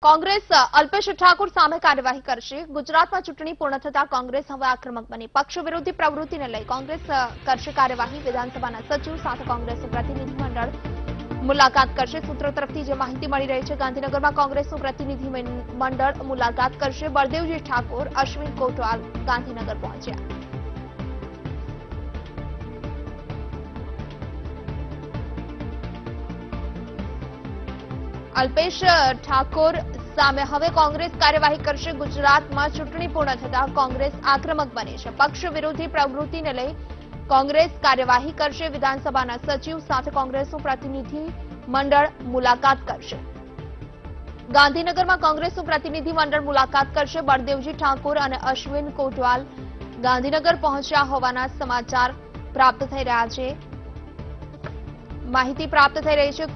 કોંગ્રેસ અલ્પેશ ઠાકોર સામે કાર્યવાહી કરશે. ગુજરાતમાં ચૂંટણી પૂર્ણ થતા કોંગ્રેસ હવે આક્રમક બની પક્ષ વિરોધી પ્રવૃત્તિને લઈ કોંગ્રેસ કરશે કાર્યવાહી. વિધાનસભાના સચિવ સાથે કોંગ્રેસનું પ્રતિનિધિમંડળ મુલાકાત કરશે. સૂત્રો તરફથી જે માહિતી મળી રહી છે, ગાંધીનગરમાં કોંગ્રેસનું પ્રતિનિધિમંડળ મુલાકાત કરશે. બળદેવજી ઠાકોર, અશ્વિન કોટવાલ ગાંધીનગર પહોંચ્યા. અલ્પેશ ઠાકોર સામે હવે કોંગ્રેસ કાર્યવાહી કરશે. ગુજરાતમાં ચૂંટણી પૂર્ણ થતા કોંગ્રેસ આક્રમક બની છે. પક્ષ વિરોધી પ્રવૃત્તિને લઈ કોંગ્રેસ કાર્યવાહી કરશે. વિધાનસભાના સચિવ સાથે કોંગ્રેસનું પ્રતિનિધિ મંડળ મુલાકાત કરશે. ગાંધીનગરમાં કોંગ્રેસનું પ્રતિનિધિ મંડળ મુલાકાત કરશે. બળદેવજી ઠાકોર અને અશ્વિન કોટવાલ ગાંધીનગર પહોંચ્યા હોવાના સમાચાર પ્રાપ્ત થઈ રહ્યા છે. માહિતી પ્રાપ્ત થઈ રહી છે.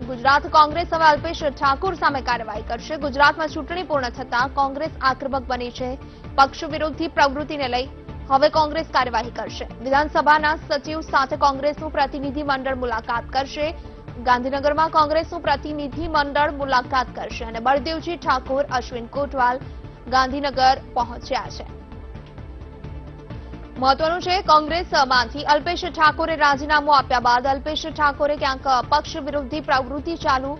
ગુજરાત કોંગ્રેસ હવે અલ્પેશ ઠાકોર સામે કાર્યવાહી કરશે. ગુજરાતમાં ચૂંટણી પૂર્ણ થતા કોંગ્રેસ આક્રમક બની છે. પક્ષ વિરોધી પ્રવૃત્તિને લઈ હવે કોંગ્રેસ કાર્યવાહી કરશે. વિધાનસભાના સચિવ સાથે કોંગ્રેસનું પ્રતિનિધિ મંડળ મુલાકાત કરશે. ગાંધીનગરમાં કોંગ્રેસનું પ્રતિનિધિ મંડળ મુલાકાત કરશે અને બળદેવજી ઠાકોર, અશ્વિન કોટવાલ ગાંધીનગર પહોંચ્યા છે. મહત્વનું છે, કોંગ્રેસમાંથી અલ્પેશ ઠાકોરે રાજીનામું આપ્યા બાદ અલ્પેશ ઠાકોરે ક્યાંક પક્ષ વિરોધી પ્રવૃત્તિ ચાલુ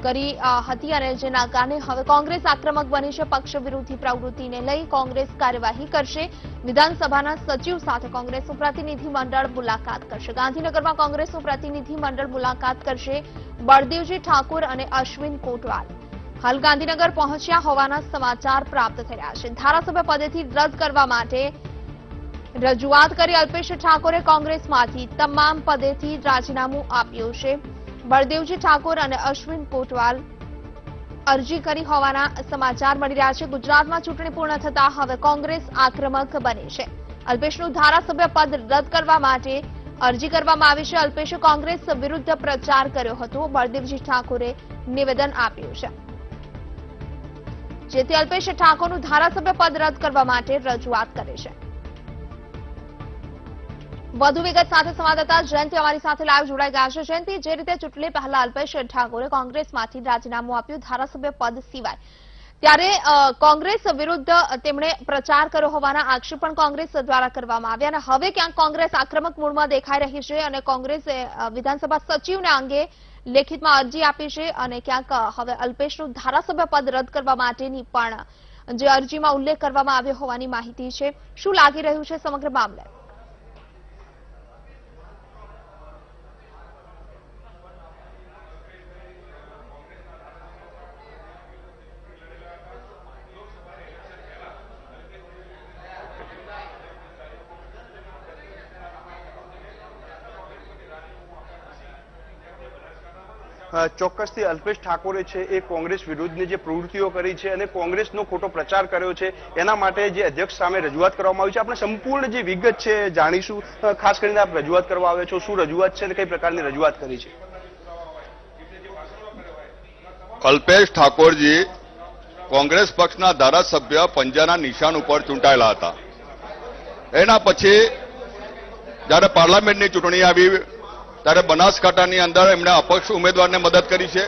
કરી હતી અને જેના કારણે હવે કોંગ્રેસ આક્રમક બની છે. પક્ષ વિરોધી પ્રવૃત્તિને લઈ કોંગ્રેસ કાર્યવાહી કરશે. વિધાનસભાના સચિવ સાથે કોંગ્રેસનું પ્રતિનિધિ મંડળ મુલાકાત કરશે. ગાંધીનગરમાં કોંગ્રેસનું પ્રતિનિધિ મંડળ મુલાકાત કરશે. બળદેવજી ઠાકોર અને અશ્વિન કોટવાલ હાલ ગાંધીનગર પહોંચ્યા હોવાના સમાચાર પ્રાપ્ત થઈ રહ્યા છે. ધારાસભ્ય પદેથી રદ કરવા માટે રજૂઆત કરી અલ્પેશ ઠાકોરે કોંગ્રેસમાંથી તમામ પદેથી રાજીનામું આપ્યું છે. બળદેવજી ઠાકોર અને અશ્વિન કોટવાલ અરજી કરી હોવાના સમાચાર મળી રહ્યા છે. ગુજરાતમાં ચૂંટણી પૂર્ણ થતા હવે કોંગ્રેસ આક્રમક બની છે. અલ્પેશનું ધારાસભ્ય પદ રદ કરવા માટે અરજી કરવામાં આવી છે. અલ્પેશે કોંગ્રેસ વિરુદ્ધ પ્રચાર કર્યો હતો. બળદેવજી ઠાકોરે નિવેદન આપ્યું છે, જેથી અલ્પેશ ઠાકોરનું ધારાસભ્ય પદ રદ કરવા માટે રજૂઆત કરે છે. વધુ વિગત સાથે સંવાદદાતા જયંતિ અમારી સાથે લાઈવ જોડાઈ ગયા છે. જયંતિ, જે રીતે ચૂંટણી પહેલા અલ્પેશ ઠાકોરે કોંગ્રેસમાંથી રાજીનામું આપ્યું ધારાસભ્ય પદ સિવાય, ત્યારે કોંગ્રેસ વિરુદ્ધ તેમણે પ્રચાર કર્યો હોવાના આક્ષેપ પણ કોંગ્રેસ દ્વારા કરવામાં આવ્યા અને હવે ક્યાંક કોંગ્રેસ આક્રમક મૂડમાં દેખાઈ રહી છે અને કોંગ્રેસે વિધાનસભા સચિવને અંગે લેખિતમાં અરજી આપી છે અને ક્યાંક હવે અલ્પેશનું ધારાસભ્ય પદ રદ કરવા માટેની પણ જે અરજીમાં ઉલ્લેખ કરવામાં આવ્યો હોવાની માહિતી છે. શું લાગી રહ્યું છે સમગ્ર મામલે? ચોક્કસથી અલ્પેશ ઠાકોરે છે એ કોંગ્રેસ વિરુદ્ધની જે પ્રવૃત્તિઓ કરી છે અને કોંગ્રેસનો ખોટો પ્રચાર કર્યો છે એના માટે જે અધ્યક્ષ સામે રજૂઆત કરવામાં આવી છે. આપણે સંપૂર્ણ જે વિગત છે જાણીશું. ખાસ કરીને આપ રજૂઆત કરવા આવ્યા છો, શું રજૂઆત છે અને કઈ પ્રકારની રજૂઆત કરી છે? અલ્પેશ ઠાકોરજી કોંગ્રેસ પક્ષના ધારાસભ્ય પંજાના નિશાન ઉપર ચૂંટાયેલા હતા. એના પછી જ્યારે પાર્લામેન્ટની ચૂંટણી આવી ત્યારે બનાસકાંઠાની અંદર એમણે અપક્ષ ઉમેદવારને મદદ કરી છે.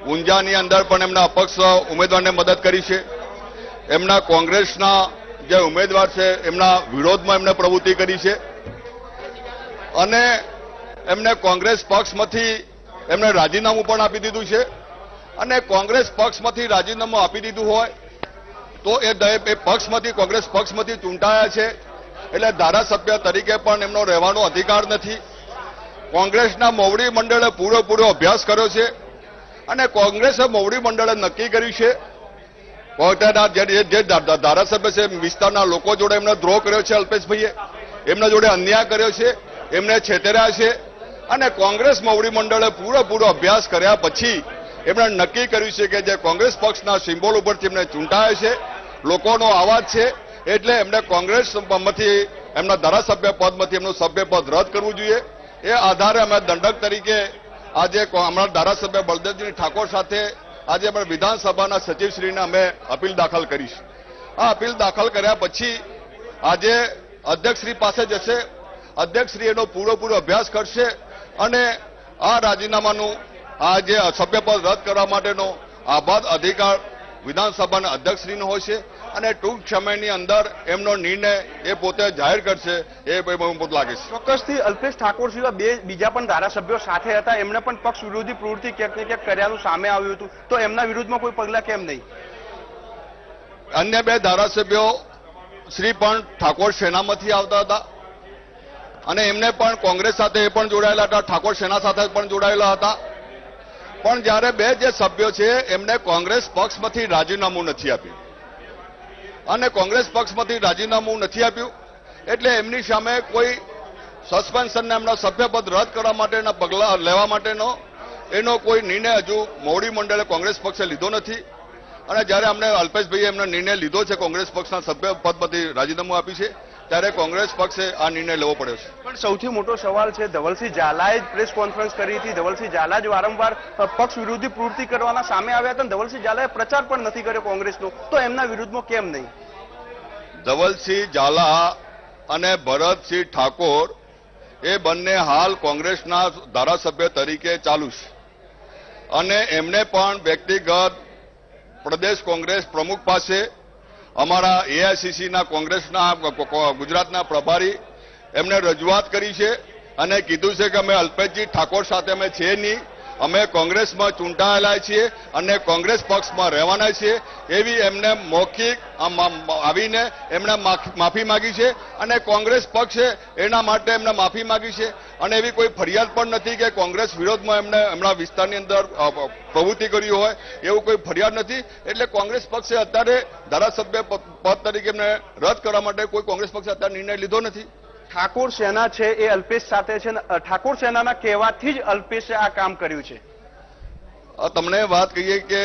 ઊંઝાની અંદર પણ એમના અપક્ષ ઉમેદવારને મદદ કરી છે. એમના કોંગ્રેસના જે ઉમેદવાર છે એમના વિરોધમાં એમણે પ્રવૃત્તિ કરી છે અને એમને કોંગ્રેસ પક્ષમાંથી એમણે રાજીનામું પણ આપી દીધું છે. અને કોંગ્રેસ પક્ષમાંથી રાજીનામું આપી દીધું હોય તો એ પક્ષમાંથી કોંગ્રેસ પક્ષમાંથી ચૂંટાયા છે એટલે ધારાસભ્ય તરીકે પણ એમનો રહેવાનો અધિકાર નથી. કોંગ્રેસના મોવડી મંડળે પૂરેપૂરો અભ્યાસ કર્યો છે અને કોંગ્રેસે મોવડી મંડળે નક્કી કર્યું છે પોતાના જે ધારાસભ્ય છે વિસ્તારના લોકો જોડે એમને દ્રોહ કર્યો છે. અલ્પેશભાઈએ એમના જોડે અન્યાય કર્યો છે, એમને છેતર્યા છે અને કોંગ્રેસ મોવડી મંડળે પૂરેપૂરો અભ્યાસ કર્યા પછી એમણે નક્કી કર્યું છે કે જે કોંગ્રેસ પક્ષના સિમ્બોલ ઉપરથી એમને ચૂંટાયા છે, લોકોનો અવાજ છે, એટલે એમને કોંગ્રેસમાંથી એમના ધારાસભ્ય પદમાંથી એમનું સભ્યપદ રદ કરવું જોઈએ. એ આધારે અમે દંડક તરીકે આજે અમારા ધારાસભ્ય બળદેવજી ઠાકોર સાથે આજે અમે વિધાનસભાના સચિવશ્રીને અમે અપીલ દાખલ કરી છે. આ અપીલ દાખલ કર્યા પછી આજે અધ્યક્ષશ્રી પાસે જશે. અધ્યક્ષશ્રી એનો પૂરેપૂરો અભ્યાસ કરશે અને આ રાજીનામાનું આ જે સભ્યપદ રદ કરવા માટેનો આ બાદ અધિકાર વિધાનસભાના અધ્યક્ષશ્રીનો હોય છે અને ટૂંક સમયની અંદર એમનો નિર્ણય એ પોતે જાહેર કરશે એ મને લાગે છે. ચોક્કસથી અલ્પેશ ઠાકોર સિવાય બીજા પણ ધારાસભ્યો સાથે હતા, એમણે પણ પક્ષ વિરોધી પ્રવૃત્તિ ક્યાંક ને ક્યાંક કર્યાનું સામે આવ્યું હતું, તો એમના વિરુદ્ધમાં કોઈ પગલાં કેમ નહીં? અન્ય બે ધારાસભ્યો શ્રી પણ ઠાકોર સેનામાંથી આવતા હતા અને એમને પણ કોંગ્રેસ સાથે એ પણ જોડાયેલા હતા, ઠાકોર સેના સાથે પણ જોડાયેલા હતા. પણ જ્યારે બે જે સભ્યો છે એમને કોંગ્રેસ પક્ષમાંથી રાજીનામું નથી આપ્યું અને કોંગ્રેસ પક્ષમાંથી રાજીનામું નથી આપ્યું એટલે એમની સામે કોઈ સસ્પેન્શનને એમના સભ્યપદ રદ કરવા માટેના પગલાં લેવા માટેનો એનો કોઈ નિર્ણય હજુ મોવડી મંડળે કોંગ્રેસ પક્ષે લીધો નથી. અને જ્યારે અમને અલ્પેશભાઈએ એમનો નિર્ણય લીધો છે, કોંગ્રેસ પક્ષના સભ્ય પદમાંથી રાજીનામું આપ્યું છે, ત્યારે કોંગ્રેસ પક્ષે આ નિર્ણય લેવો પડ્યો છે. પણ સૌથી મોટો સવાલ છે, ધવલસિંહ ઝાલાએ જ પ્રેસ કોન્ફરન્સ કરી હતી, ધવલસિંહ ઝાલા જ વારંવાર પક્ષ વિરોધી પ્રવૃત્તિ કરવાના સામે આવ્યા હતા, ધવલસિંહ ઝાલાએ પ્રચાર પણ નથી કર્યો કોંગ્રેસનો, તો એમના વિરુદ્ધમાં કેમ નહીં? ધવલસિંહ ઝાલા અને ભરતસિંહ ઠાકોર એ બંને હાલ કોંગ્રેસના ધારાસભ્ય તરીકે ચાલુ છે અને એમને પણ વ્યક્તિગત પ્રદેશ કોંગ્રેસ પ્રમુખ પાસે અમારા એઆઈસીસીના કોંગ્રેસના ગુજરાતના પ્રભારી એમને રજૂઆત કરી છે અને કીધું છે કે અમે અલ્પેશજી ઠાકોર સાથે અમે છીએ નહીં, અમે કોંગ્રેસમાં ચૂંટાયેલા છીએ અને કોંગ્રેસ પક્ષમાં રહેવાના છીએ એવી એમને મૌખિક આવીને એમણે માફી માંગી છે અને કોંગ્રેસ પક્ષે એના માટે એમને માફી માંગી છે અને એવી કોઈ ફરિયાદ પણ નથી કે કોંગ્રેસ વિરોધમાં એમણે એમના વિસ્તારની અંદર પ્રવૃત્તિ કરી હોય, એવું કોઈ ફરિયાદ નથી. એટલે કોંગ્રેસ પક્ષે અત્યારે ધારાસભ્ય પદ તરીકે એમને રદ કરવા માટે કોઈ કોંગ્રેસ પક્ષે અત્યારે નિર્ણય લીધો નથી. ઠાકોર સેના છે એ અલ્પેશ સાથે છે, ઠાકોર સેનાના કહેવાથી જ અલ્પેશે આ કામ કર્યું છે. તમને વાત કહીએ કે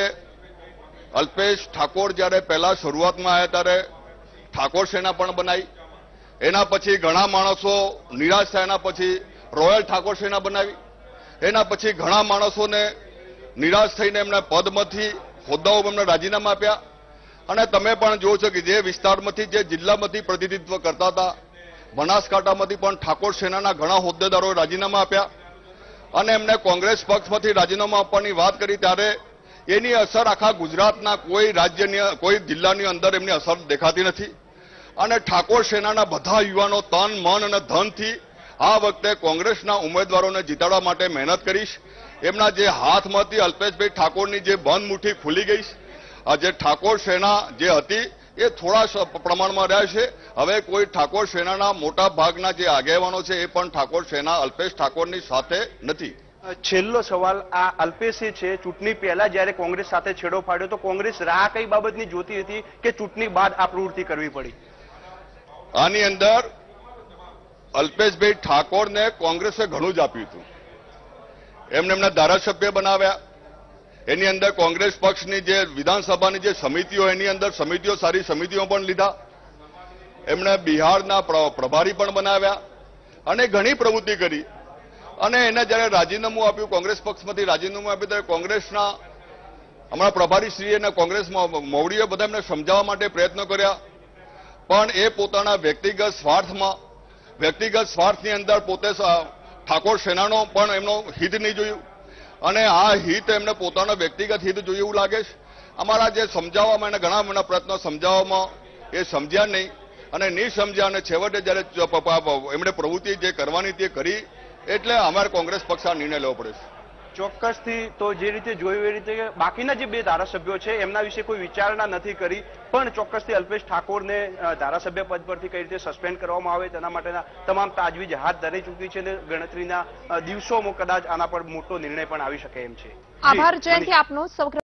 અલ્પેશ ઠાકોર જ્યારે પહેલા શરૂઆતમાં આવ્યા ત્યારે ઠાકોર સેના પણ બનાવી, એના પછી ઘણા માણસો નિરાશ થયા, એના પછી રોયલ ઠાકોર સેના બનાવી, એના પછી ઘણા માણસોને નિરાશ થઈને એમના પદમાંથી હોદ્દાઓ એમને રાજીનામા આપ્યા અને તમે પણ જોવો છો કે જે વિસ્તારમાંથી જે જિલ્લામાંથી પ્રતિનિધિત્વ કરતા હતા બનાસકાંઠામાંથી પણ ઠાકોર સેનાના ઘણા હોદ્દેદારોએ રાજીનામા આપ્યા અને એમને કોંગ્રેસ પક્ષમાંથી રાજીનામા આપવાની વાત કરી ત્યારે એની અસર આખા ગુજરાતના કોઈ રાજ્યની કોઈ જિલ્લાની અંદર એમની અસર દેખાતી નથી અને ઠાકોર સેનાના બધા યુવાનો તન મન અને ધનથી આ વખતે કોંગ્રેસના ઉમેદવારોને જીતાડવા માટે મહેનત કરીશ. એમના જે હાથમાંથી અલ્પેશભાઈ ઠાકોરની જે બંધ મુઠ્ઠી ખુલી ગઈ, આ જે ઠાકોર સેના જે હતી એ થોડા પ્રમાણમાં રહ્યા છે. હવે કોઈ ઠાકોર સેનાના મોટા ભાગના જે આગેવાનો છે એ પણ ઠાકોર સેના અલ્પેશ ઠાકોરની સાથે નથી. છેલ્લો સવાલ, આ અલ્પેશે છે ચૂંટણી પહેલા જ્યારે કોંગ્રેસ સાથે છેડો ફાડ્યો તો કોંગ્રેસ રાહ કઈ બાબતની જોતી હતી કે ચૂંટણી બાદ આ પ્રવૃત્તિ કરવી પડી? આની અંદર અલ્પેશભાઈ ઠાકોરને કોંગ્રેસે ઘણું જ આપ્યું હતું. એમને એમના ધારાસભ્ય બનાવ્યા, એની અંદર કોંગ્રેસ પક્ષની જે વિધાનસભાની જે સમિતિઓ એની અંદર સમિતિઓ સારી સમિતિઓ પણ લીધા, એમણે બિહારના પ્રભારી પણ બનાવ્યા અને ઘણી પ્રવૃત્તિ કરી અને એને જ્યારે રાજીનામું આપ્યું, કોંગ્રેસ પક્ષમાંથી રાજીનામું આપ્યું ત્યારે કોંગ્રેસના હમણાં પ્રભારીશ્રી અને કોંગ્રેસમાં મોવડીએ બધા એમને સમજાવવા માટે પ્રયત્નો કર્યા પણ એ પોતાના વ્યક્તિગત સ્વાર્થની અંદર પોતે ઠાકોર સેનાનો પણ એમનો હિત નહીં જોયું અને આ હિત એમને પોતાનો વ્યક્તિગત હિત જોયું એવું લાગે છે. અમારા જે સમજાવવામાં એને ઘણા પ્રયત્નો સમજાવવામાં એ સમજ્યા નહીં અને નહીં સમજ્યા અને છેવટે જ્યારે એમણે પ્રવૃત્તિ જે કરવાની તે કરી એટલે અમારે કોંગ્રેસ પક્ષ આ નિર્ણય લેવો પડે છે. ચોક્કસથી તો જે રીતે જોયું એ રીતે બાકીના જે બે ધારાસભ્યો છે એમના વિશે કોઈ વિચારણા નથી કરી, પણ ચોક્કસથી અલ્પેશ ઠાકોરને ધારાસભ્ય પદ પરથી કઈ રીતે સસ્પેન્ડ કરવામાં આવે તેના માટેના તમામ તાજવીજ હાથ ધરી ચૂકી છે અને ગણતરીના દિવસોમાં કદાચ આના પર મોટો નિર્ણય પણ આવી શકે એમ છે. આભાર જયંતિ આપનો.